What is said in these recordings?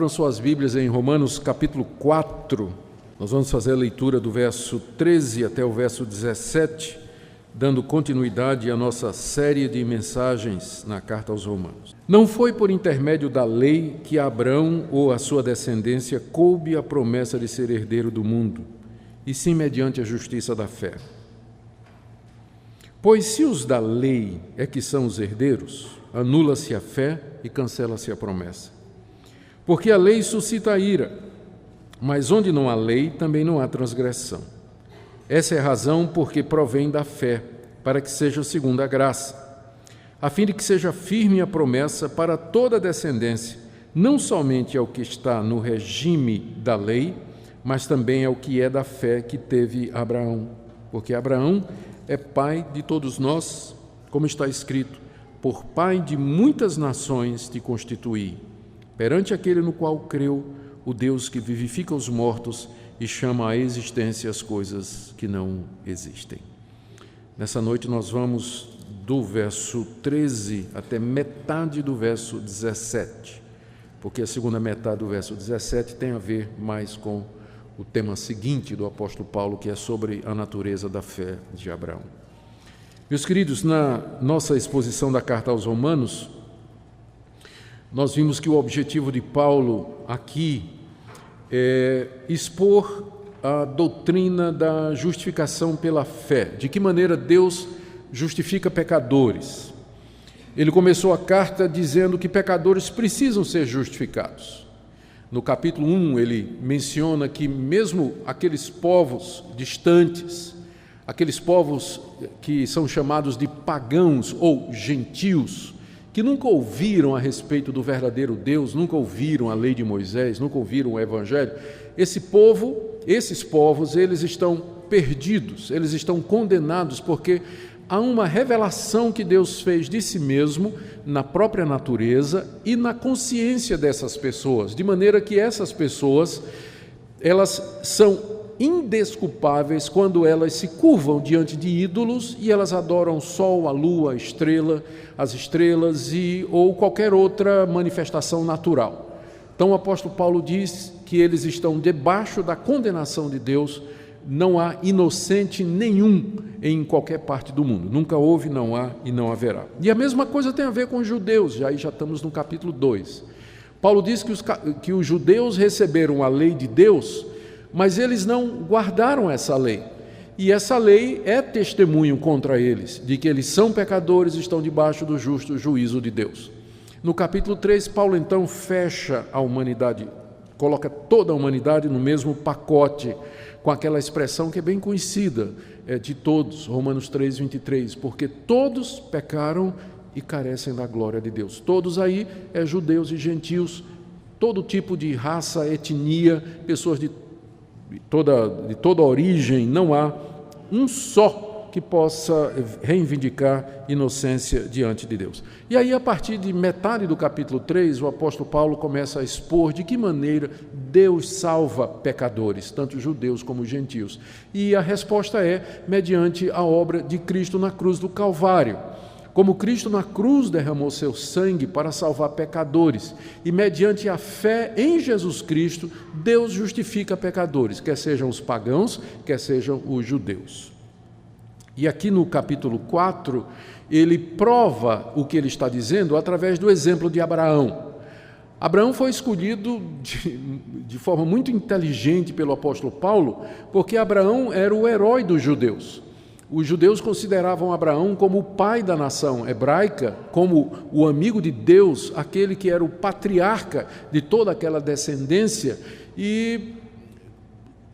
Abram suas Bíblias em Romanos capítulo 4. Nós vamos fazer a leitura do verso 13 até o verso 17, dando continuidade à nossa série de mensagens na carta aos Romanos. Não foi por intermédio da lei que a Abraão ou a sua descendência coube a promessa de ser herdeiro do mundo, e sim mediante a justiça da fé. Pois se os da lei é que são os herdeiros, anula-se a fé e cancela-se a promessa. Porque a lei suscita a ira, mas onde não há lei, também não há transgressão. Essa é a razão porque provém da fé, para que seja segundo a graça, a fim de que seja firme a promessa para toda a descendência, não somente ao que está no regime da lei, mas também ao que é da fé que teve Abraão. Porque Abraão é pai de todos nós, como está escrito, por pai de muitas nações te constituí, perante aquele no qual creu, o Deus que vivifica os mortos e chama à existência as coisas que não existem. Nessa noite nós vamos do verso 13 até metade do verso 17, porque a segunda metade do verso 17 tem a ver mais com o tema seguinte do apóstolo Paulo, que é sobre a natureza da fé de Abraão. Meus queridos, na nossa exposição da carta aos Romanos, nós vimos que o objetivo de Paulo aqui é expor a doutrina da justificação pela fé, de que maneira Deus justifica pecadores. Ele começou a carta dizendo que pecadores precisam ser justificados. No capítulo 1, ele menciona que mesmo aqueles povos distantes, aqueles povos que são chamados de pagãos ou gentios, que nunca ouviram a respeito do verdadeiro Deus, nunca ouviram a lei de Moisés, nunca ouviram o Evangelho, esses povos, eles estão perdidos, eles estão condenados, porque há uma revelação que Deus fez de si mesmo na própria natureza e na consciência dessas pessoas, de maneira que essas pessoas, elas são indesculpáveis quando elas se curvam diante de ídolos e elas adoram o sol, a lua, as estrelas ou qualquer outra manifestação natural. Então o apóstolo Paulo diz que eles estão debaixo da condenação de Deus. Não há inocente nenhum em qualquer parte do mundo. Nunca houve, não há e não haverá. E a mesma coisa tem a ver com os judeus, aí já estamos no capítulo 2. Paulo diz que os judeus receberam a lei de Deus, mas eles não guardaram essa lei. E essa lei é testemunho contra eles, de que eles são pecadores e estão debaixo do justo juízo de Deus. No capítulo 3, Paulo então fecha a humanidade, coloca toda a humanidade no mesmo pacote, com aquela expressão que é bem conhecida de todos, Romanos 3, 23, porque todos pecaram e carecem da glória de Deus. Todos aí judeus e gentios, todo tipo de raça, etnia, pessoas de toda origem, não há um só que possa reivindicar inocência diante de Deus. E aí, a partir de metade do capítulo 3, o apóstolo Paulo começa a expor de que maneira Deus salva pecadores, tanto judeus como gentios. E a resposta é mediante a obra de Cristo na cruz do Calvário. Como Cristo na cruz derramou seu sangue para salvar pecadores, e mediante a fé em Jesus Cristo, Deus justifica pecadores, quer sejam os pagãos, quer sejam os judeus. E aqui no capítulo 4, ele prova o que ele está dizendo através do exemplo de Abraão. Abraão foi escolhido de forma muito inteligente pelo apóstolo Paulo, porque Abraão era o herói dos judeus. Os judeus consideravam Abraão como o pai da nação hebraica, como o amigo de Deus, aquele que era o patriarca de toda aquela descendência, e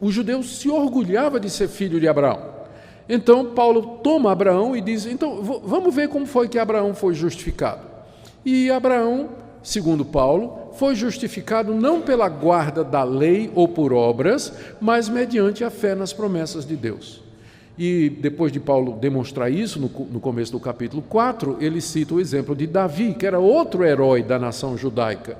os judeus se orgulhavam de ser filho de Abraão. Então Paulo toma Abraão e diz, então vamos ver como foi que Abraão foi justificado. E Abraão, segundo Paulo, foi justificado não pela guarda da lei ou por obras, mas mediante a fé nas promessas de Deus. E depois de Paulo demonstrar isso, no começo do capítulo 4, ele cita o exemplo de Davi, que era outro herói da nação judaica,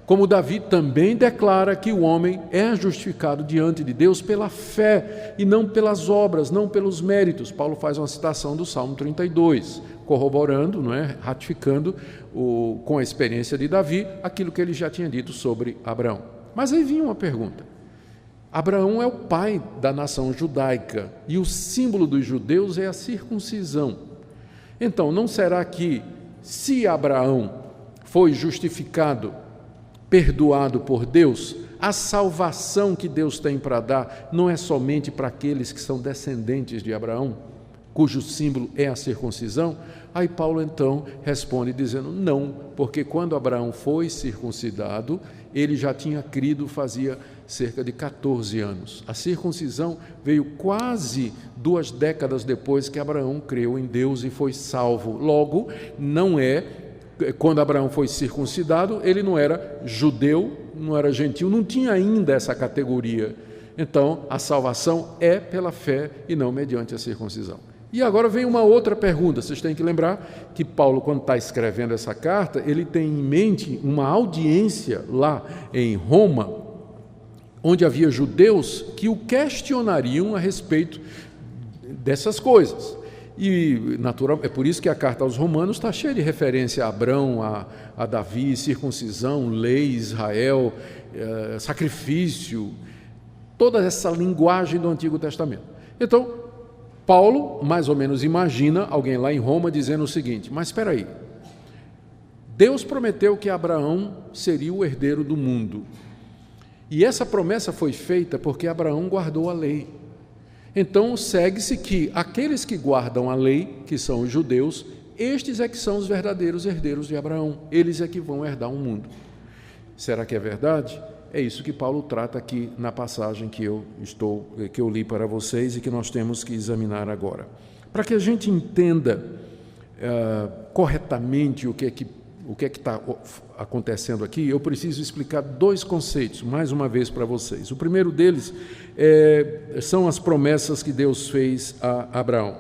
Como Davi também declara que o homem é justificado diante de Deus pela fé e não pelas obras, não pelos méritos. Paulo faz uma citação do Salmo 32, corroborando, não é? Ratificando com a experiência de Davi aquilo que ele já tinha dito sobre Abraão. Mas aí vinha uma pergunta. Abraão é o pai da nação judaica e o símbolo dos judeus é a circuncisão. Então, não será que, se Abraão foi justificado, perdoado por Deus, a salvação que Deus tem para dar não é somente para aqueles que são descendentes de Abraão, cujo símbolo é a circuncisão? Aí Paulo então responde dizendo não, porque quando Abraão foi circuncidado, ele já tinha crido fazia cerca de 14 anos. A circuncisão veio quase 2 décadas depois que Abraão creu em Deus e foi salvo. Logo, quando Abraão foi circuncidado, ele não era judeu, não era gentil, não tinha ainda essa categoria. Então, a salvação é pela fé e não mediante a circuncisão. E agora vem uma outra pergunta. Vocês têm que lembrar que Paulo, quando está escrevendo essa carta, ele tem em mente uma audiência lá em Roma, onde havia judeus que o questionariam a respeito dessas coisas. E natural, é por isso que a carta aos Romanos está cheia de referência a Abrão, a Davi, circuncisão, lei, Israel, sacrifício, toda essa linguagem do Antigo Testamento. Então, Paulo, mais ou menos, imagina alguém lá em Roma dizendo o seguinte: mas espera aí, Deus prometeu que Abraão seria o herdeiro do mundo. E essa promessa foi feita porque Abraão guardou a lei. Então, segue-se que aqueles que guardam a lei, que são os judeus, estes é que são os verdadeiros herdeiros de Abraão. Eles é que vão herdar o mundo. Será que é verdade? É isso que Paulo trata aqui na passagem que eu li para vocês e que nós temos que examinar agora. Para que a gente entenda corretamente o que é que está acontecendo aqui, eu preciso explicar 2 conceitos, mais uma vez para vocês. O primeiro deles são as promessas que Deus fez a Abraão.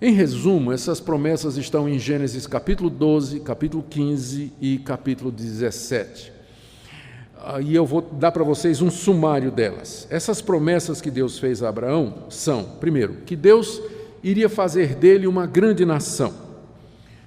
Em resumo, essas promessas estão em Gênesis capítulo 12, capítulo 15 e capítulo 17. E eu vou dar para vocês um sumário delas. Essas promessas que Deus fez a Abraão são, primeiro, que Deus iria fazer dele uma grande nação.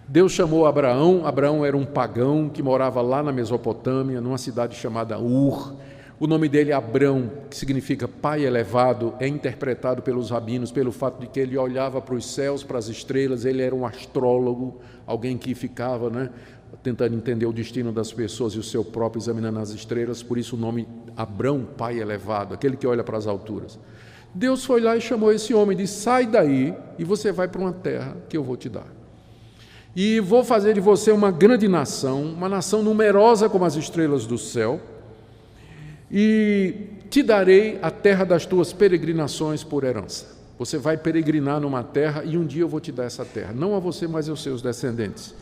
Deus chamou Abraão. Abraão era um pagão que morava lá na Mesopotâmia, numa cidade chamada Ur. O nome dele, Abrão, que significa pai elevado, é interpretado pelos rabinos pelo fato de que ele olhava para os céus, para as estrelas. Ele era um astrólogo, alguém que ficava, tentando entender o destino das pessoas e o seu próprio examinando as estrelas. Por isso o nome Abrão, pai elevado, aquele que olha para as alturas. Deus foi lá e chamou esse homem e disse: sai daí e você vai para uma terra que eu vou te dar. E vou fazer de você uma grande nação, uma nação numerosa como as estrelas do céu, e te darei a terra das tuas peregrinações por herança. Você vai peregrinar numa terra e um dia eu vou te dar essa terra, não a você, mas aos seus descendentes.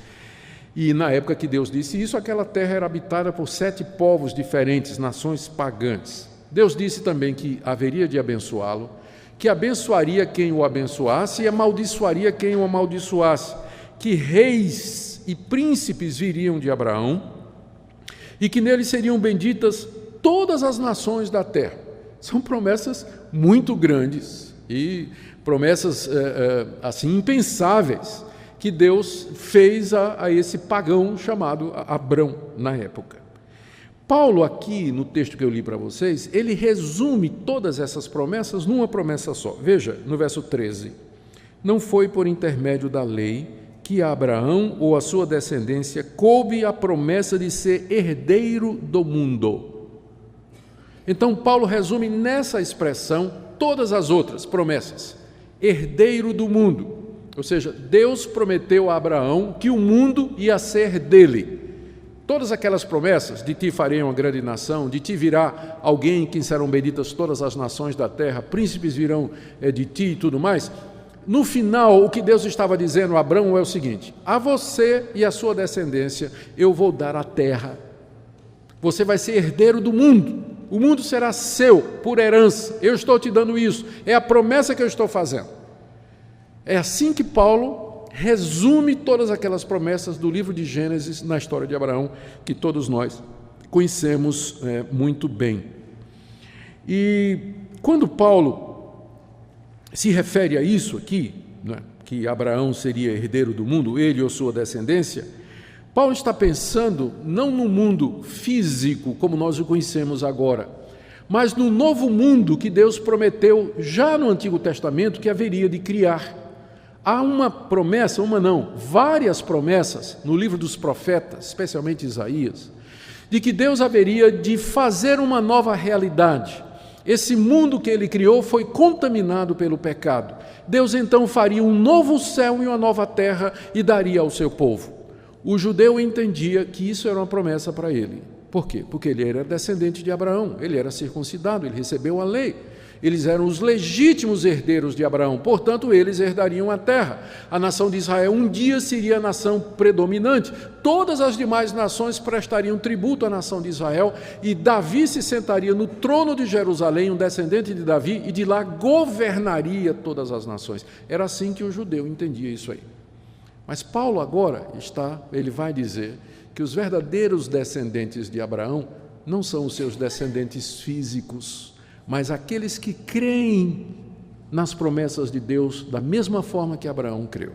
E na época que Deus disse isso, aquela terra era habitada por 7 povos diferentes, nações pagãs. Deus disse também que haveria de abençoá-lo, que abençoaria quem o abençoasse e amaldiçoaria quem o amaldiçoasse, que reis e príncipes viriam de Abraão e que nele seriam benditas todas as nações da terra. São promessas muito grandes e promessas assim impensáveis que Deus fez a esse pagão chamado Abrão na época. Paulo aqui, no texto que eu li para vocês, ele resume todas essas promessas numa promessa só. Veja, no verso 13: não foi por intermédio da lei que a Abraão ou a sua descendência coube a promessa de ser herdeiro do mundo. Então Paulo resume nessa expressão todas as outras promessas. Herdeiro do mundo. Ou seja, Deus prometeu a Abraão que o mundo ia ser dele. Todas aquelas promessas, de ti farei uma grande nação, de ti virá alguém em quem serão benditas todas as nações da terra, príncipes virão de ti e tudo mais. No final, o que Deus estava dizendo a Abraão é o seguinte: a você e a sua descendência eu vou dar a terra. Você vai ser herdeiro do mundo. O mundo será seu por herança. Eu estou te dando isso. É a promessa que eu estou fazendo. É assim que Paulo resume todas aquelas promessas do livro de Gênesis na história de Abraão, que todos nós conhecemos muito bem. E quando Paulo se refere a isso aqui, né, que Abraão seria herdeiro do mundo, ele ou sua descendência, Paulo está pensando não no mundo físico como nós o conhecemos agora, mas no novo mundo que Deus prometeu já no Antigo Testamento que haveria de criar. Há uma promessa, várias promessas no livro dos profetas, especialmente Isaías, de que Deus haveria de fazer uma nova realidade. Esse mundo que ele criou foi contaminado pelo pecado. Deus então faria um novo céu e uma nova terra e daria ao seu povo. O judeu entendia que isso era uma promessa para ele. Por quê? Porque ele era descendente de Abraão, ele era circuncidado, ele recebeu a lei. Eles eram os legítimos herdeiros de Abraão, portanto, eles herdariam a terra. A nação de Israel um dia seria a nação predominante. Todas as demais nações prestariam tributo à nação de Israel e Davi se sentaria no trono de Jerusalém, um descendente de Davi, e de lá governaria todas as nações. Era assim que o judeu entendia isso aí. Mas Paulo agora ele vai dizer que os verdadeiros descendentes de Abraão não são os seus descendentes físicos, mas aqueles que creem nas promessas de Deus da mesma forma que Abraão creu,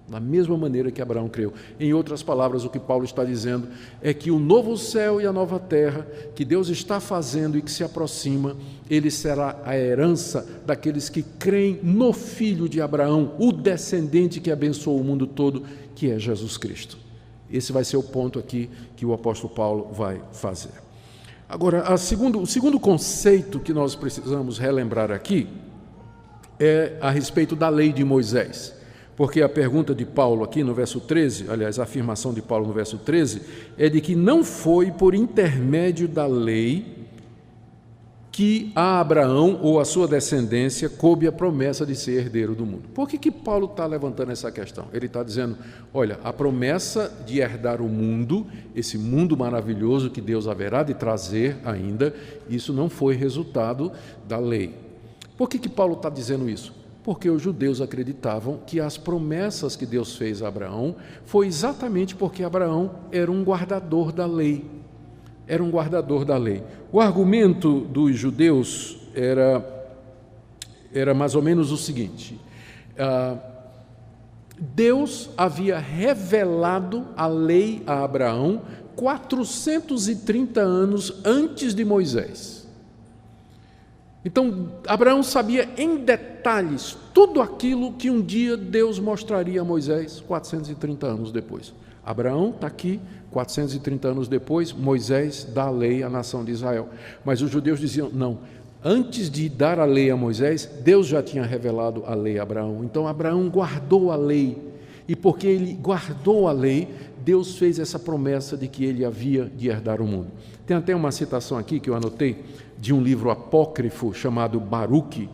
da mesma maneira que Abraão creu. Em outras palavras, o que Paulo está dizendo é que o novo céu e a nova terra que Deus está fazendo e que se aproxima, ele será a herança daqueles que creem no Filho de Abraão, o descendente que abençoou o mundo todo, que é Jesus Cristo. Esse vai ser o ponto aqui que o apóstolo Paulo vai fazer. Agora, o segundo conceito que nós precisamos relembrar aqui é a respeito da lei de Moisés. Porque a pergunta de Paulo aqui no verso 13, aliás, a afirmação de Paulo no verso 13, é de que não foi por intermédio da lei que a Abraão ou a sua descendência coube a promessa de ser herdeiro do mundo. Por que Paulo está levantando essa questão? Ele está dizendo, olha, a promessa de herdar o mundo, esse mundo maravilhoso que Deus haverá de trazer ainda, isso não foi resultado da lei. Por que Paulo está dizendo isso? Porque os judeus acreditavam que as promessas que Deus fez a Abraão foi exatamente porque Abraão era um guardador da lei. Era um guardador da lei. O argumento dos judeus era mais ou menos o seguinte: Deus havia revelado a lei a Abraão 430 anos antes de Moisés. Então, Abraão sabia em detalhes tudo aquilo que um dia Deus mostraria a Moisés 430 anos depois. Abraão está aqui, 430 anos depois, Moisés dá a lei à nação de Israel. Mas os judeus diziam, não, antes de dar a lei a Moisés, Deus já tinha revelado a lei a Abraão. Então, Abraão guardou a lei. E porque ele guardou a lei, Deus fez essa promessa de que ele havia de herdar o mundo. Tem até uma citação aqui que eu anotei, de um livro apócrifo chamado Baruque,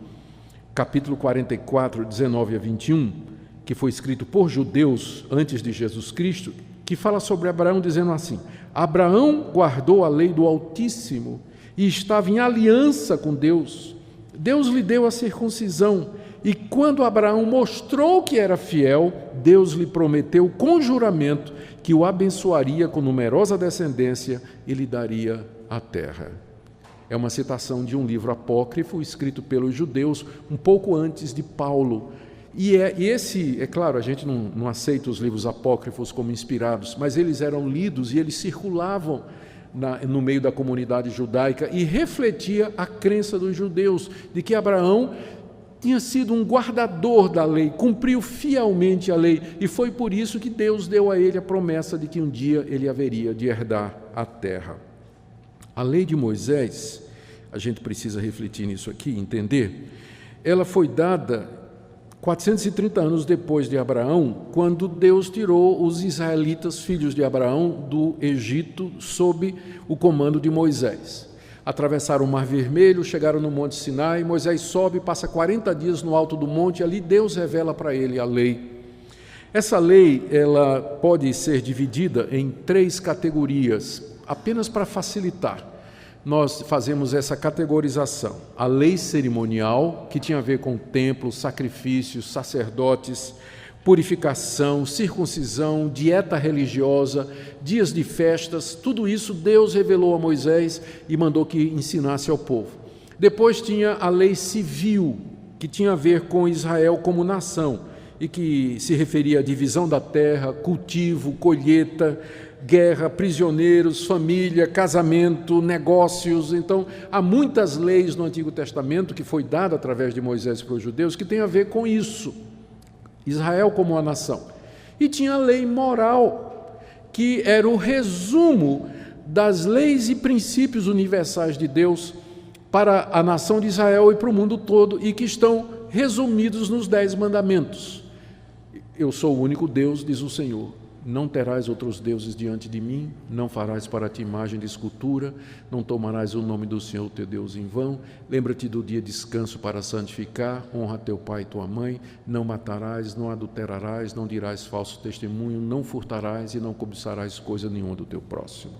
capítulo 44, 19 a 21, que foi escrito por judeus antes de Jesus Cristo, que fala sobre Abraão dizendo assim: Abraão guardou a lei do Altíssimo e estava em aliança com Deus. Deus lhe deu a circuncisão e quando Abraão mostrou que era fiel, Deus lhe prometeu com juramento que o abençoaria com numerosa descendência e lhe daria a terra. É uma citação de um livro apócrifo escrito pelos judeus um pouco antes de Paulo. E esse, é claro, a gente não aceita os livros apócrifos como inspirados, mas eles eram lidos e eles circulavam no meio da comunidade judaica e refletia a crença dos judeus de que Abraão tinha sido um guardador da lei, cumpriu fielmente a lei, e foi por isso que Deus deu a ele a promessa de que um dia ele haveria de herdar a terra. A lei de Moisés, a gente precisa refletir nisso aqui, entender, ela foi dada 430 anos depois de Abraão, quando Deus tirou os israelitas, filhos de Abraão, do Egito, sob o comando de Moisés. Atravessaram o Mar Vermelho, chegaram no Monte Sinai, Moisés sobe, passa 40 dias no alto do monte, e ali Deus revela para ele a lei. Essa lei, ela pode ser dividida em 3 categorias, apenas para facilitar. Nós fazemos essa categorização. A lei cerimonial, que tinha a ver com templos, sacrifícios, sacerdotes, purificação, circuncisão, dieta religiosa, dias de festas, tudo isso Deus revelou a Moisés e mandou que ensinasse ao povo. Depois tinha a lei civil, que tinha a ver com Israel como nação, e que se referia à divisão da terra, cultivo, colheita, guerra, prisioneiros, família, casamento, negócios. Então, há muitas leis no Antigo Testamento que foi dada através de Moisés para os judeus que tem a ver com isso. Israel como uma nação. E tinha a lei moral, que era o resumo das leis e princípios universais de Deus para a nação de Israel e para o mundo todo, e que estão resumidos nos 10 mandamentos. Eu sou o único Deus, diz o Senhor. Não terás outros deuses diante de mim, não farás para ti imagem de escultura, não tomarás o nome do Senhor teu Deus em vão, lembra-te do dia de descanso para santificar, honra teu pai e tua mãe, não matarás, não adulterarás, não dirás falso testemunho, não furtarás e não cobiçarás coisa nenhuma do teu próximo.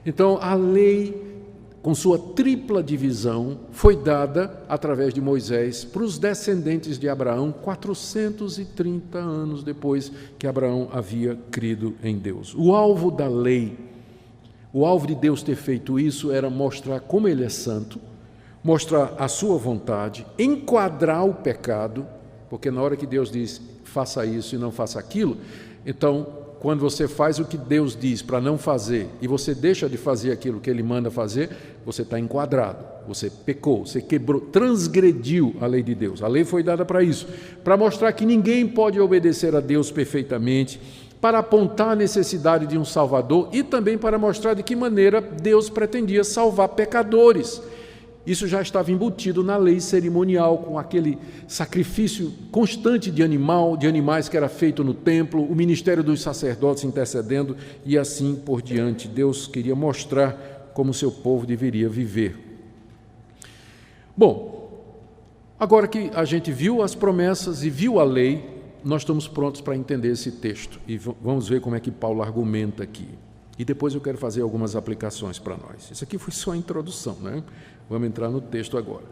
Então, a lei, com sua tripla divisão, foi dada através de Moisés para os descendentes de Abraão 430 anos depois que Abraão havia crido em Deus. O alvo da lei, o alvo de Deus ter feito isso era mostrar como Ele é santo, mostrar a sua vontade, enquadrar o pecado, porque na hora que Deus diz faça isso e não faça aquilo, então quando você faz o que Deus diz para não fazer e você deixa de fazer aquilo que Ele manda fazer, você está enquadrado, você pecou, você quebrou, transgrediu a lei de Deus. A lei foi dada para isso, para mostrar que ninguém pode obedecer a Deus perfeitamente, para apontar a necessidade de um Salvador e também para mostrar de que maneira Deus pretendia salvar pecadores. Isso já estava embutido na lei cerimonial, com aquele sacrifício constante de animais que era feito no templo, o ministério dos sacerdotes intercedendo e assim por diante. Deus queria mostrar como o seu povo deveria viver. Bom, agora que a gente viu as promessas e viu a lei, nós estamos prontos para entender esse texto e vamos ver como é que Paulo argumenta aqui. E depois eu quero fazer algumas aplicações para nós. Isso aqui foi só a introdução, né? Vamos entrar no texto agora.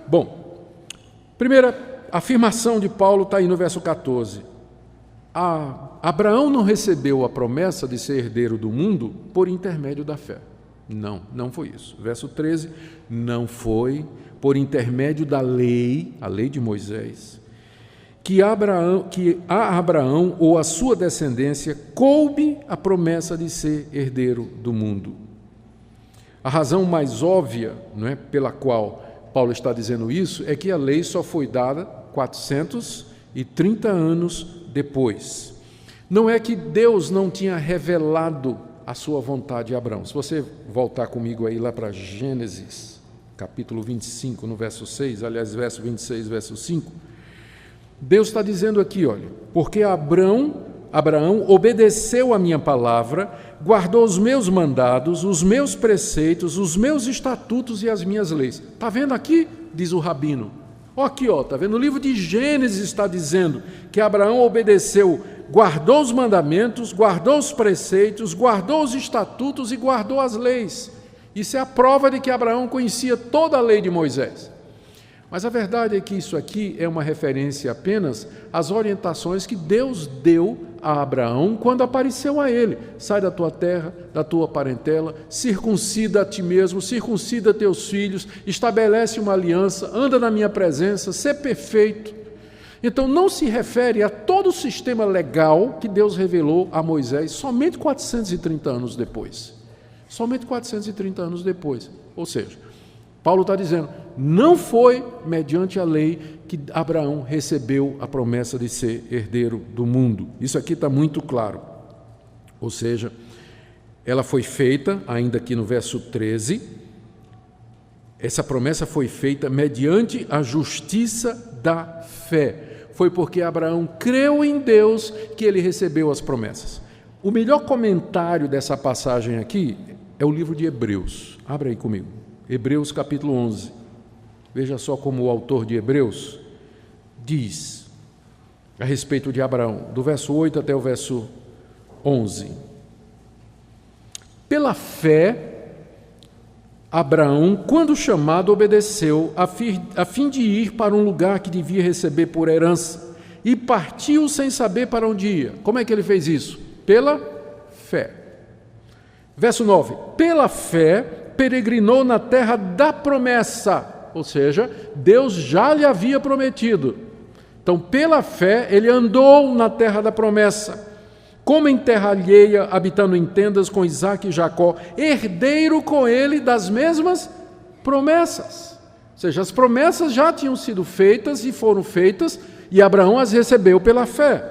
Bom, primeira afirmação de Paulo está aí no verso 14. Abraão não recebeu a promessa de ser herdeiro do mundo por intermédio da fé. Não, não foi isso. Verso 13, não foi por intermédio da lei, a lei de Moisés, que a Abraão ou a sua descendência coube a promessa de ser herdeiro do mundo. A razão mais óbvia, não é, pela qual Paulo está dizendo isso é que a lei só foi dada 430 anos depois. Não é que Deus não tinha revelado a sua vontade a Abraão. Se você voltar comigo aí lá para Gênesis, capítulo 25, no verso 6, aliás, verso 26, verso 5, Deus está dizendo aqui, olha, porque Abraão obedeceu a minha palavra, guardou os meus mandados, os meus preceitos, os meus estatutos e as minhas leis. Está vendo aqui? Diz o rabino. Aqui, está vendo? No livro de Gênesis está dizendo que Abraão obedeceu, guardou os mandamentos, guardou os preceitos, guardou os estatutos e guardou as leis. Isso é a prova de que Abraão conhecia toda a lei de Moisés. Mas a verdade é que isso aqui é uma referência apenas às orientações que Deus deu a Abraão quando apareceu a ele. Sai da tua terra, da tua parentela, circuncida a ti mesmo, circuncida teus filhos, estabelece uma aliança, anda na minha presença, sê perfeito. Então não se refere a todo o sistema legal que Deus revelou a Moisés somente 430 anos depois. Somente 430 anos depois. Ou seja, Paulo está dizendo, não foi mediante a lei que Abraão recebeu a promessa de ser herdeiro do mundo. Isso aqui está muito claro. Ou seja, ela foi feita, ainda aqui no verso 13, essa promessa foi feita mediante a justiça da fé. Foi porque Abraão creu em Deus que ele recebeu as promessas. O melhor comentário dessa passagem aqui é o livro de Hebreus. Abra aí comigo. Hebreus capítulo 11. Veja só como o autor de Hebreus diz a respeito de Abraão, do verso 8 até o verso 11. Pela fé, Abraão, quando chamado, obedeceu, a fim de ir para um lugar que devia receber por herança, e partiu sem saber para onde ia. Como é que ele fez isso? Pela fé. Verso 9: pela fé peregrinou na terra da promessa, ou seja, Deus já lhe havia prometido. Então, pela fé, ele andou na terra da promessa, como em terra alheia, habitando em tendas com Isaque e Jacó, herdeiro com ele das mesmas promessas. Ou seja, as promessas já tinham sido feitas e foram feitas, e Abraão as recebeu pela fé.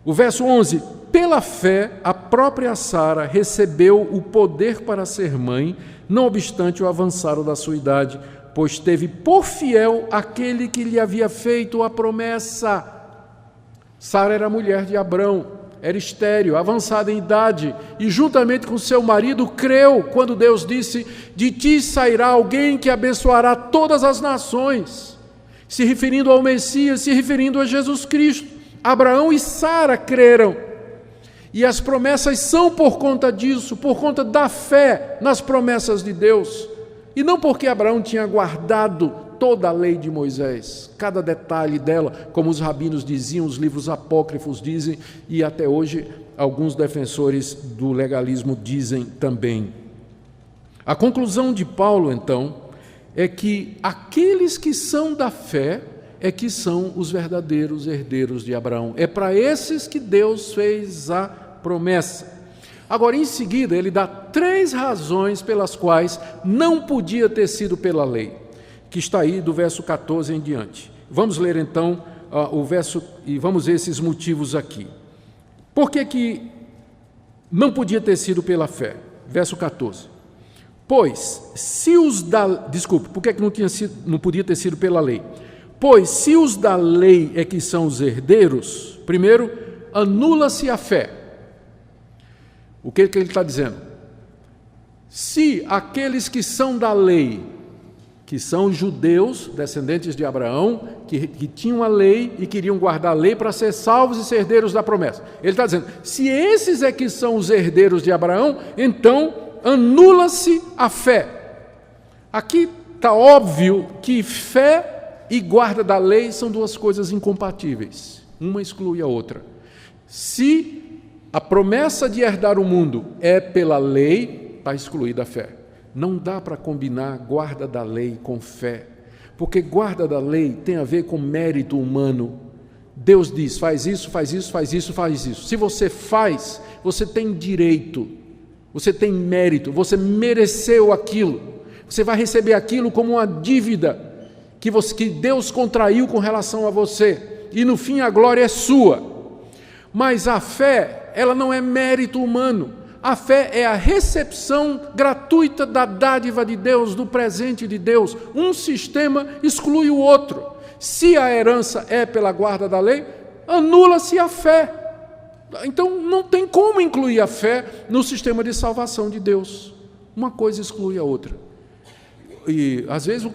O verso 11: pela fé, a própria Sara recebeu o poder para ser mãe, não obstante o avançado da sua idade, pois teve por fiel aquele que lhe havia feito a promessa. Sara era mulher de Abrão, era estéril, avançada em idade, e juntamente com seu marido creu quando Deus disse: de ti sairá alguém que abençoará todas as nações, se referindo ao Messias, se referindo a Jesus Cristo. Abraão e Sara creram, e as promessas são por conta disso, por conta da fé nas promessas de Deus, e não porque Abraão tinha guardado toda a lei de Moisés, cada detalhe dela, como os rabinos diziam, os livros apócrifos dizem, e até hoje alguns defensores do legalismo dizem também. A conclusão de Paulo, então, é que aqueles que são da fé é que são os verdadeiros herdeiros de Abraão. É para esses que Deus fez a promessa. Agora, em seguida, ele dá 3 razões pelas quais não podia ter sido pela lei, que está aí do verso 14 em diante. Vamos ler então o verso e vamos ver esses motivos aqui. Por que não podia ter sido pela fé? Verso 14. Pois, se os da... Desculpe, por que não podia ter sido pela lei? Pois, se os da lei é que são os herdeiros, primeiro, anula-se a fé. O que ele está dizendo? Se aqueles que são da lei, que são judeus, descendentes de Abraão, que tinham a lei e queriam guardar a lei para ser salvos e ser herdeiros da promessa. Ele está dizendo, se esses é que são os herdeiros de Abraão, então anula-se a fé. Aqui está óbvio que fé e guarda da lei são 2 coisas incompatíveis. Uma exclui a outra. Se a promessa de herdar o mundo é pela lei, está excluída a fé. Não dá para combinar guarda da lei com fé, porque guarda da lei tem a ver com mérito humano. Deus diz, faz isso, faz isso, faz isso, faz isso. Se você faz, você tem direito, você tem mérito, você mereceu aquilo. Você vai receber aquilo como uma dívida que Deus contraiu com relação a você, e no fim a glória é sua. Mas a fé, ela não é mérito humano. A fé é a recepção gratuita da dádiva de Deus, do presente de Deus. Um sistema exclui o outro. Se a herança é pela guarda da lei, anula-se a fé. Então não tem como incluir a fé no sistema de salvação de Deus. Uma coisa exclui a outra. E às vezes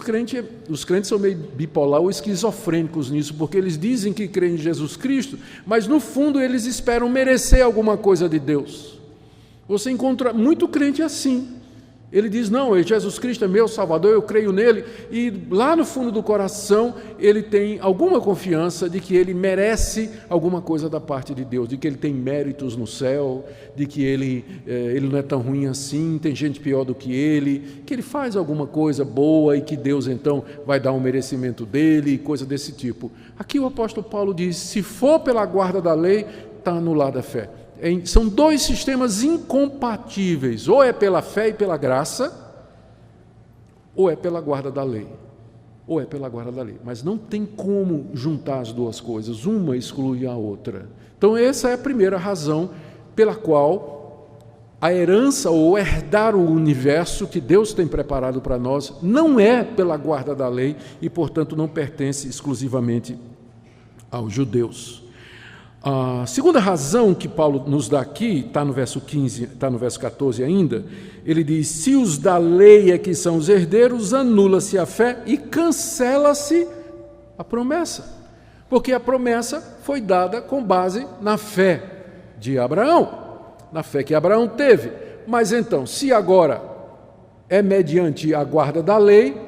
os crentes são meio bipolar ou esquizofrênicos nisso, porque eles dizem que creem em Jesus Cristo, mas no fundo eles esperam merecer alguma coisa de Deus. Você encontra muito crente assim. Ele diz, não, Jesus Cristo é meu Salvador, eu creio nele, e lá no fundo do coração ele tem alguma confiança de que ele merece alguma coisa da parte de Deus, de que ele tem méritos no céu, de que ele não é tão ruim assim, tem gente pior do que ele faz alguma coisa boa e que Deus então vai dar um merecimento dele, coisa desse tipo. Aqui o apóstolo Paulo diz, se for pela guarda da lei, está anulada a fé. São 2 sistemas incompatíveis, ou é pela fé e pela graça, ou é pela guarda da lei, mas não tem como juntar as 2 coisas, uma exclui a outra. Então essa é a primeira razão pela qual a herança ou herdar o universo que Deus tem preparado para nós não é pela guarda da lei e, portanto, não pertence exclusivamente aos judeus. A segunda razão que Paulo nos dá aqui, está no verso 15, está no verso 14 ainda, ele diz, se os da lei é que são os herdeiros, anula-se a fé e cancela-se a promessa, porque a promessa foi dada com base na fé de Abraão, na fé que Abraão teve. Mas então, se agora é mediante a guarda da lei,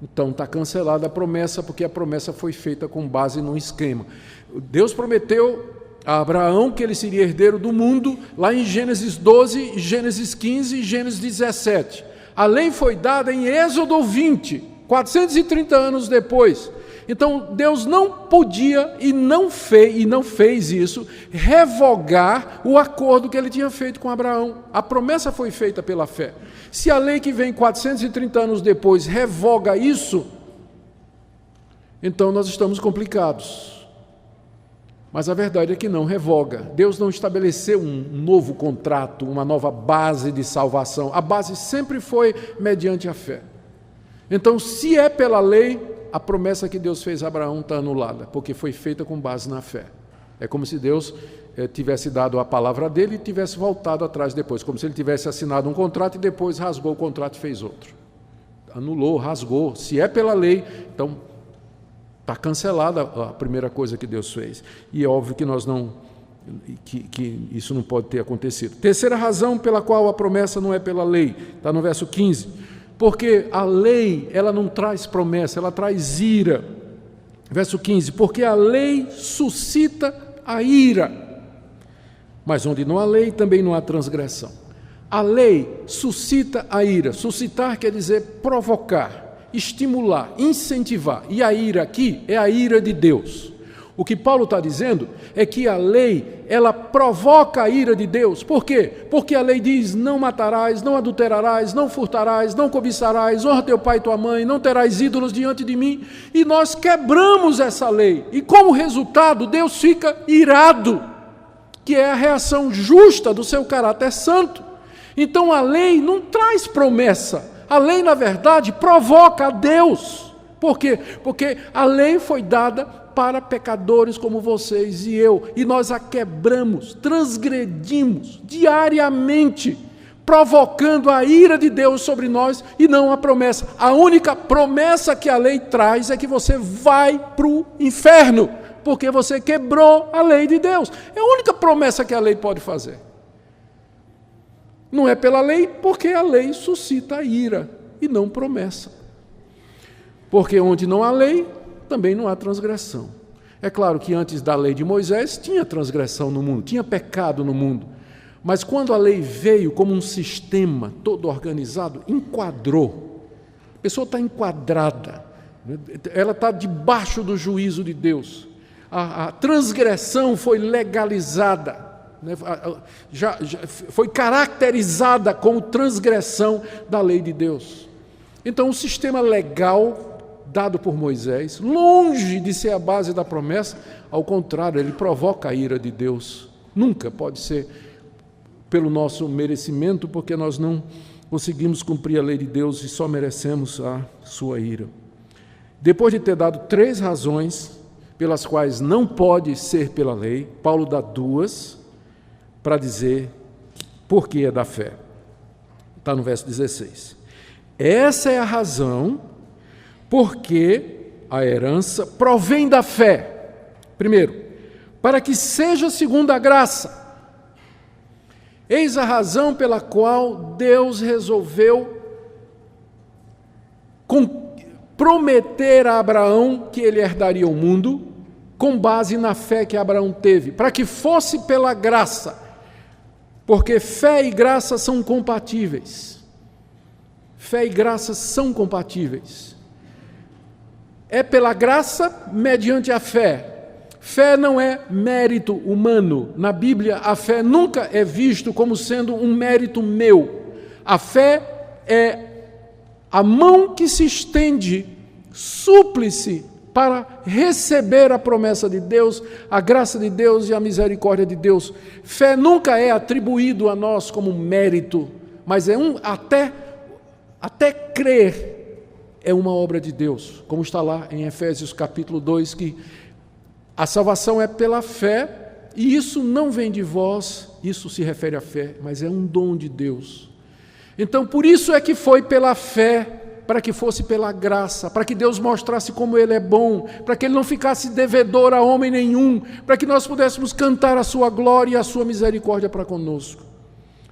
Então está cancelada a promessa, porque a promessa foi feita com base num esquema. Deus prometeu a Abraão que ele seria herdeiro do mundo, lá em Gênesis 12, Gênesis 15 e Gênesis 17. A lei foi dada em Êxodo 20, 430 anos depois. Então Deus não podia e não fez isso, revogar o acordo que ele tinha feito com Abraão. A promessa foi feita pela fé. Se a lei que vem 430 anos depois revoga isso, então nós estamos complicados. Mas a verdade é que não revoga. Deus não estabeleceu um novo contrato, uma nova base de salvação. A base sempre foi mediante a fé. Então, se é pela lei, a promessa que Deus fez a Abraão está anulada, porque foi feita com base na fé. É como se Deus tivesse dado a palavra dele e tivesse voltado atrás depois, como se ele tivesse assinado um contrato e depois rasgou o contrato e fez outro. Anulou, rasgou. Se é pela lei, então está cancelada a primeira coisa que Deus fez. E é óbvio que que isso não pode ter acontecido. Terceira razão pela qual a promessa não é pela lei, está no verso 15. Porque a lei, ela não traz promessa, ela traz ira. Verso 15, porque a lei suscita a ira. Mas onde não há lei, também não há transgressão. A lei suscita a ira. Suscitar quer dizer provocar, estimular, incentivar. E a ira aqui é a ira de Deus. O que Paulo está dizendo é que a lei, ela provoca a ira de Deus. Por quê? Porque a lei diz, não matarás, não adulterarás, não furtarás, não cobiçarás, honra teu pai e tua mãe, não terás ídolos diante de mim. E nós quebramos essa lei. E como resultado, Deus fica irado, que é a reação justa do seu caráter santo. Então a lei não traz promessa. A lei, na verdade, provoca a Deus. Por quê? Porque a lei foi dada para pecadores como vocês e eu, e nós a quebramos, transgredimos diariamente, provocando a ira de Deus sobre nós e não a promessa. A única promessa que a lei traz é que você vai para o inferno, porque você quebrou a lei de Deus. É a única promessa que a lei pode fazer. Não é pela lei, porque a lei suscita a ira e não promessa. Porque onde não há lei, também não há transgressão. É claro que antes da lei de Moisés tinha transgressão no mundo, tinha pecado no mundo. Mas quando a lei veio como um sistema todo organizado, enquadrou. A pessoa está enquadrada, ela está debaixo do juízo de Deus. A transgressão foi legalizada, já foi caracterizada como transgressão da lei de Deus. Então o sistema legal dado por Moisés, longe de ser a base da promessa, ao contrário, ele provoca a ira de Deus. Nunca pode ser pelo nosso merecimento, porque nós não conseguimos cumprir a lei de Deus e só merecemos a sua ira. Depois de ter dado 3 razões pelas quais não pode ser pela lei, Paulo dá 2 para dizer por que é da fé. Está no verso 16. Essa é a razão porque a herança provém da fé. Primeiro, para que seja segundo a graça. Eis a razão pela qual Deus resolveu prometer a Abraão que ele herdaria o mundo, com base na fé que Abraão teve, para que fosse pela graça, porque fé e graça são compatíveis. Fé e graça são compatíveis. É pela graça mediante a fé. Fé não é mérito humano. Na Bíblia, a fé nunca é visto como sendo um mérito meu. A fé é a mão que se estende, súplice, para receber a promessa de Deus, a graça de Deus e a misericórdia de Deus. Fé nunca é atribuído a nós como mérito, mas é até crer é uma obra de Deus, como está lá em Efésios capítulo 2, que a salvação é pela fé, e isso não vem de vós, isso se refere à fé, mas é um dom de Deus. Então, por isso é que foi pela fé, para que fosse pela graça, para que Deus mostrasse como Ele é bom, para que Ele não ficasse devedor a homem nenhum, para que nós pudéssemos cantar a sua glória e a sua misericórdia para conosco.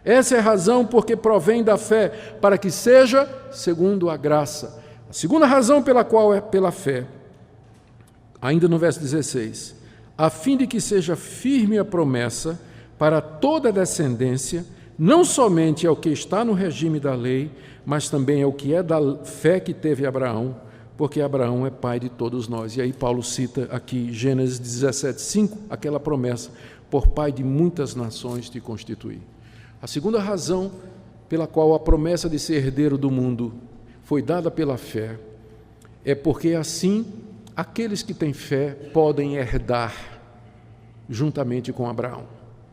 Essa é a razão porque provém da fé, para que seja segundo a graça. A segunda razão pela qual é pela fé, ainda no verso 16, a fim de que seja firme a promessa para toda a descendência, não somente ao que está no regime da lei, mas também ao que é da fé que teve Abraão, porque Abraão é pai de todos nós. E aí Paulo cita aqui, Gênesis 17:5, aquela promessa, por pai de muitas nações te constituí. A segunda razão pela qual a promessa de ser herdeiro do mundo foi dada pela fé, é porque assim aqueles que têm fé podem herdar juntamente com Abraão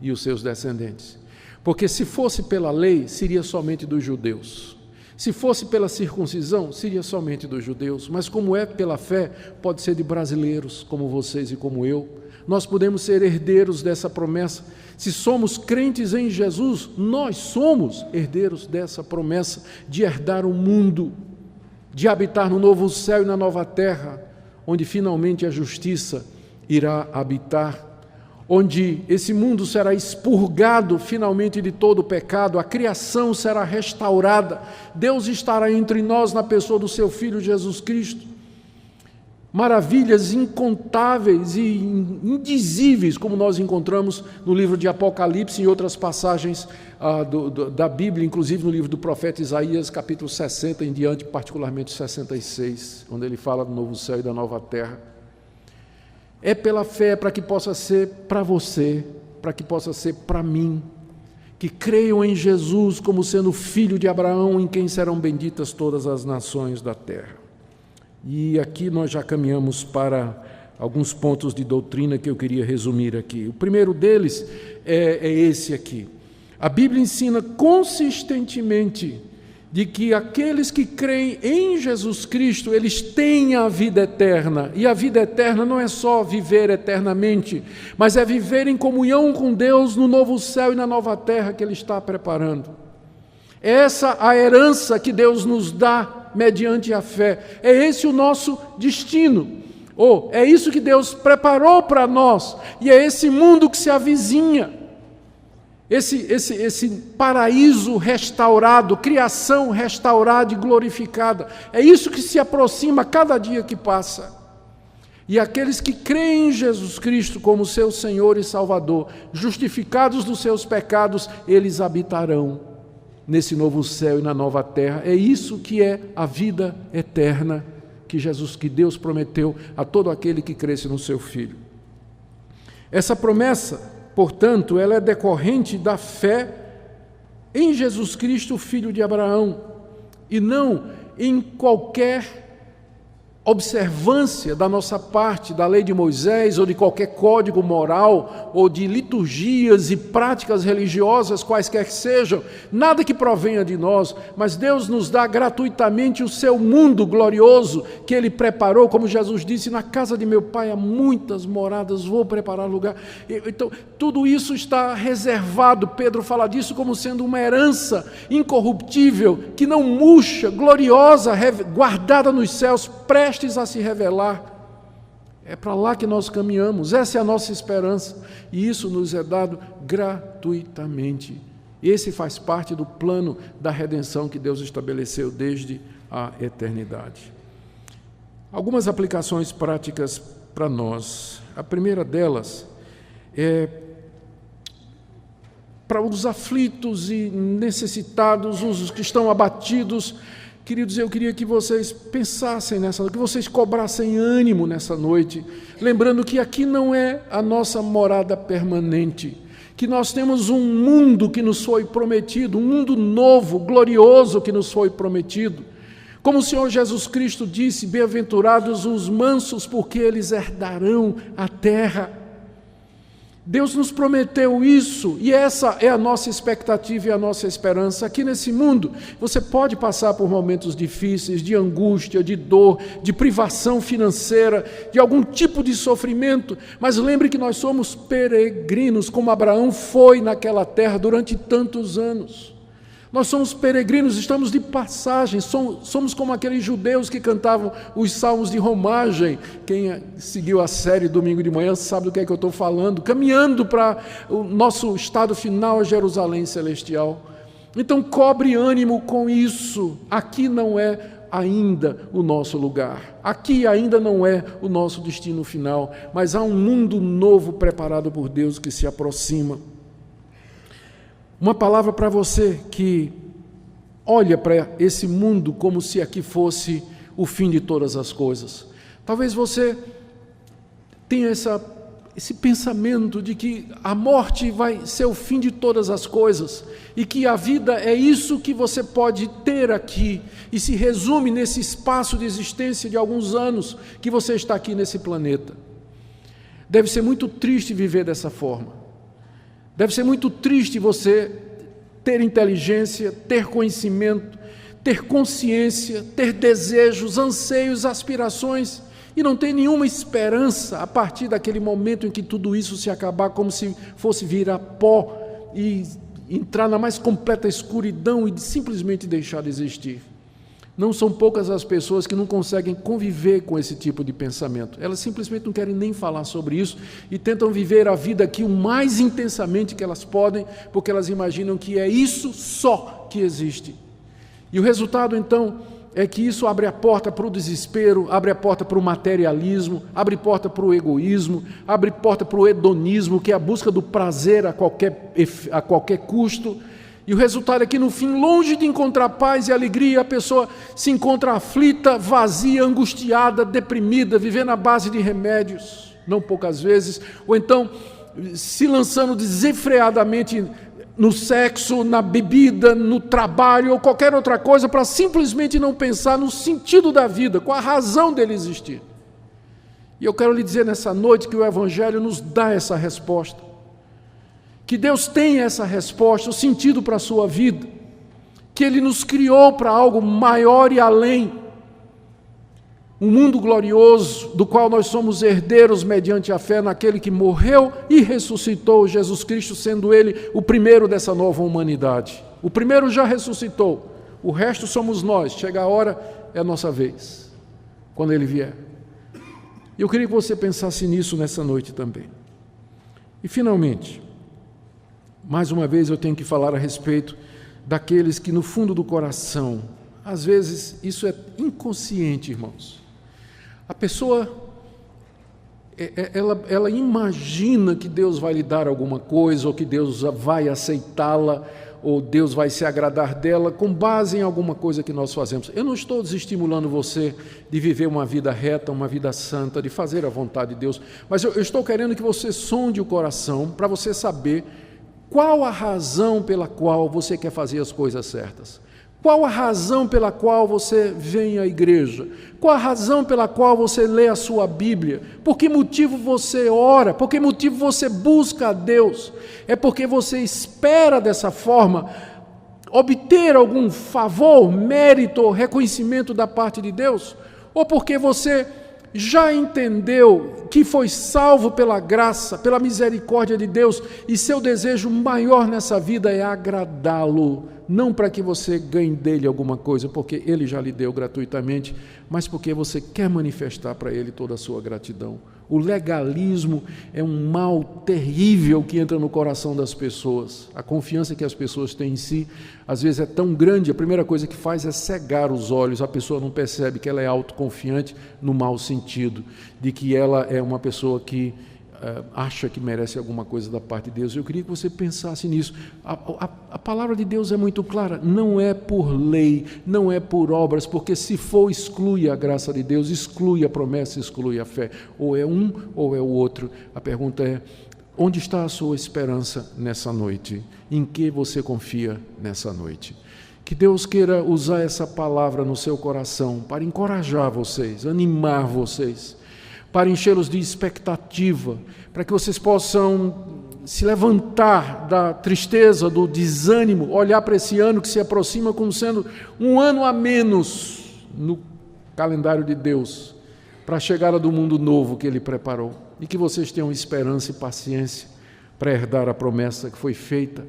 e os seus descendentes. Porque se fosse pela lei, seria somente dos judeus. Se fosse pela circuncisão, seria somente dos judeus. Mas como é pela fé, pode ser de brasileiros, como vocês e como eu. Nós podemos ser herdeiros dessa promessa. Se somos crentes em Jesus, nós somos herdeiros dessa promessa de herdar o mundo, de habitar no novo céu e na nova terra, onde finalmente a justiça irá habitar, onde esse mundo será expurgado finalmente de todo o pecado, a criação será restaurada, Deus estará entre nós na pessoa do seu Filho Jesus Cristo. Maravilhas incontáveis e indizíveis, como nós encontramos no livro de Apocalipse e em outras passagens da Bíblia, inclusive no livro do profeta Isaías, capítulo 60 em diante, particularmente 66, onde ele fala do novo céu e da nova terra. É pela fé para que possa ser para você, para que possa ser para mim, que creiam em Jesus como sendo filho de Abraão, em quem serão benditas todas as nações da terra. E aqui nós já caminhamos para alguns pontos de doutrina que eu queria resumir aqui. O primeiro deles é esse aqui. A Bíblia ensina consistentemente de que aqueles que creem em Jesus Cristo, eles têm a vida eterna. E a vida eterna não é só viver eternamente, mas é viver em comunhão com Deus no novo céu e na nova terra que Ele está preparando. É essa a herança que Deus nos dá mediante a fé. É esse o nosso destino. É isso que Deus preparou para nós. E é esse mundo que se avizinha. Esse paraíso restaurado, criação restaurada e glorificada. É isso que se aproxima cada dia que passa. E aqueles que creem em Jesus Cristo como seu Senhor e Salvador, justificados dos seus pecados, eles habitarão nesse novo céu e na nova terra. É isso que é a vida eterna que Deus prometeu a todo aquele que cresce no seu Filho. Essa promessa, portanto, ela é decorrente da fé em Jesus Cristo, filho de Abraão, e não em qualquer observância da nossa parte da lei de Moisés, ou de qualquer código moral, ou de liturgias e práticas religiosas, quaisquer que sejam, nada que provenha de nós, mas Deus nos dá gratuitamente o seu mundo glorioso, que Ele preparou, como Jesus disse, na casa de meu Pai há muitas moradas, vou preparar lugar. Então, tudo isso está reservado, Pedro fala disso como sendo uma herança incorruptível, que não murcha, gloriosa, guardada nos céus, prestes a se revelar. É para lá que nós caminhamos, essa é a nossa esperança, e isso nos é dado gratuitamente. Esse faz parte do plano da redenção que Deus estabeleceu desde a eternidade. Algumas aplicações práticas para nós. A primeira delas é para os aflitos e necessitados, os que estão abatidos. Queridos, eu queria que vocês pensassem nessa noite, que vocês cobrassem ânimo nessa noite, lembrando que aqui não é a nossa morada permanente, que nós temos um mundo que nos foi prometido, um mundo novo, glorioso que nos foi prometido. Como o Senhor Jesus Cristo disse, bem-aventurados os mansos, porque eles herdarão a terra. Deus nos prometeu isso, e essa é a nossa expectativa e a nossa esperança. Aqui nesse mundo, você pode passar por momentos difíceis, de angústia, de dor, de privação financeira, de algum tipo de sofrimento, mas lembre que nós somos peregrinos, como Abraão foi naquela terra durante tantos anos. Nós somos peregrinos, estamos de passagem, somos como aqueles judeus que cantavam os salmos de romagem. Quem seguiu a série domingo de manhã sabe do que é que eu estou falando, caminhando para o nosso estado final, a Jerusalém celestial. Então cobre ânimo com isso. Aqui não é ainda o nosso lugar. Aqui ainda não é o nosso destino final, mas há um mundo novo preparado por Deus que se aproxima. Uma palavra para você que olha para esse mundo como se aqui fosse o fim de todas as coisas. Talvez você tenha esse pensamento de que a morte vai ser o fim de todas as coisas e que a vida é isso que você pode ter aqui e se resume nesse espaço de existência de alguns anos que você está aqui nesse planeta. Deve ser muito triste viver dessa forma. Deve ser muito triste você ter inteligência, ter conhecimento, ter consciência, ter desejos, anseios, aspirações e não ter nenhuma esperança a partir daquele momento em que tudo isso se acabar, como se fosse virar pó e entrar na mais completa escuridão e simplesmente deixar de existir. Não são poucas as pessoas que não conseguem conviver com esse tipo de pensamento. Elas simplesmente não querem nem falar sobre isso e tentam viver a vida aqui o mais intensamente que elas podem, porque elas imaginam que é isso só que existe. E o resultado, então, é que isso abre a porta para o desespero, abre a porta para o materialismo, abre porta para o egoísmo, abre porta para o hedonismo, que é a busca do prazer a qualquer custo. E o resultado é que, no fim, longe de encontrar paz e alegria, a pessoa se encontra aflita, vazia, angustiada, deprimida, vivendo à base de remédios, não poucas vezes, ou então se lançando desenfreadamente no sexo, na bebida, no trabalho ou qualquer outra coisa, para simplesmente não pensar no sentido da vida, com a razão dele existir. E eu quero lhe dizer nessa noite que o Evangelho nos dá essa resposta. Que Deus tem essa resposta, o sentido para a sua vida, que Ele nos criou para algo maior e além, um mundo glorioso, do qual nós somos herdeiros mediante a fé naquele que morreu e ressuscitou, Jesus Cristo, sendo Ele o primeiro dessa nova humanidade. O primeiro já ressuscitou, o resto somos nós, chega a hora, é a nossa vez, quando Ele vier. E eu queria que você pensasse nisso nessa noite também. E finalmente, mais uma vez eu tenho que falar a respeito daqueles que no fundo do coração, às vezes isso é inconsciente, irmãos. A pessoa, ela imagina que Deus vai lhe dar alguma coisa, ou que Deus vai aceitá-la, ou Deus vai se agradar dela com base em alguma coisa que nós fazemos. Eu não estou desestimulando você de viver uma vida reta, uma vida santa, de fazer a vontade de Deus, mas eu estou querendo que você sonde o coração para você saber qual a razão pela qual você quer fazer as coisas certas? Qual a razão pela qual você vem à igreja? Qual a razão pela qual você lê a sua Bíblia? Por que motivo você ora? Por que motivo você busca a Deus? É porque você espera dessa forma obter algum favor, mérito ou reconhecimento da parte de Deus? Ou porque você já entendeu que foi salvo pela graça, pela misericórdia de Deus, e seu desejo maior nessa vida é agradá-lo, não para que você ganhe dele alguma coisa, porque ele já lhe deu gratuitamente, mas porque você quer manifestar para ele toda a sua gratidão. O legalismo é um mal terrível que entra no coração das pessoas. A confiança que as pessoas têm em si, às vezes é tão grande, a primeira coisa que faz é cegar os olhos, a pessoa não percebe que ela é autoconfiante no mau sentido, de que ela é uma pessoa que acha que merece alguma coisa da parte de Deus. Eu queria que você pensasse nisso. A palavra de Deus é muito clara, não é por lei, não é por obras, porque se for, exclui a graça de Deus, exclui a promessa, exclui a fé. Ou é um ou é o outro. A pergunta é, onde está a sua esperança nessa noite? Em que você confia nessa noite? Que Deus queira usar essa palavra no seu coração para encorajar vocês, animar vocês, para enchê-los de expectativa, para que vocês possam se levantar da tristeza, do desânimo, olhar para esse ano que se aproxima como sendo um ano a menos no calendário de Deus, para a chegada do mundo novo que Ele preparou, e que vocês tenham esperança e paciência para herdar a promessa que foi feita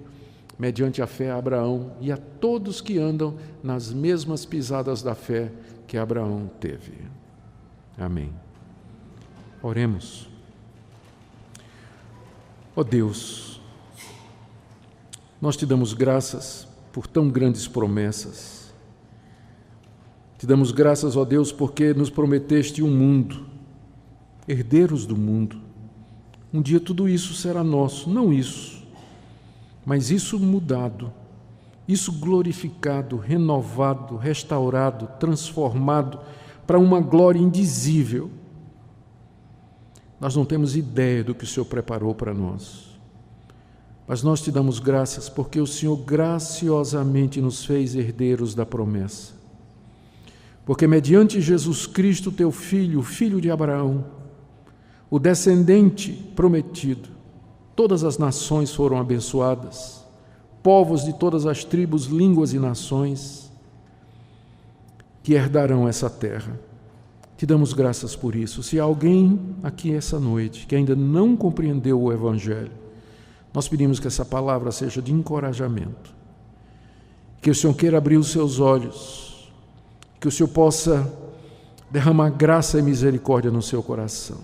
mediante a fé a Abraão e a todos que andam nas mesmas pisadas da fé que Abraão teve. Amém. Oremos. Ó Deus, nós te damos graças por tão grandes promessas. Te damos graças, ó Deus, porque nos prometeste um mundo, herdeiros do mundo. Um dia tudo isso será nosso, não isso, mas isso mudado, isso glorificado, renovado, restaurado, transformado para uma glória indizível. Nós não temos ideia do que o Senhor preparou para nós, mas nós te damos graças porque o Senhor graciosamente nos fez herdeiros da promessa. Porque mediante Jesus Cristo, teu Filho, o Filho de Abraão, o descendente prometido, todas as nações foram abençoadas, povos de todas as tribos, línguas e nações que herdarão essa terra. Te damos graças por isso. Se há alguém aqui essa noite que ainda não compreendeu o Evangelho, nós pedimos que essa palavra seja de encorajamento, que o Senhor queira abrir os seus olhos, que o Senhor possa derramar graça e misericórdia no seu coração.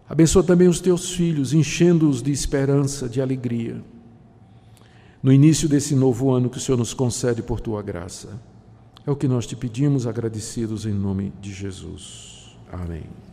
Abençoa também os teus filhos, enchendo-os de esperança, de alegria, no início desse novo ano que o Senhor nos concede por tua graça. É o que nós te pedimos, agradecidos em nome de Jesus. Amém.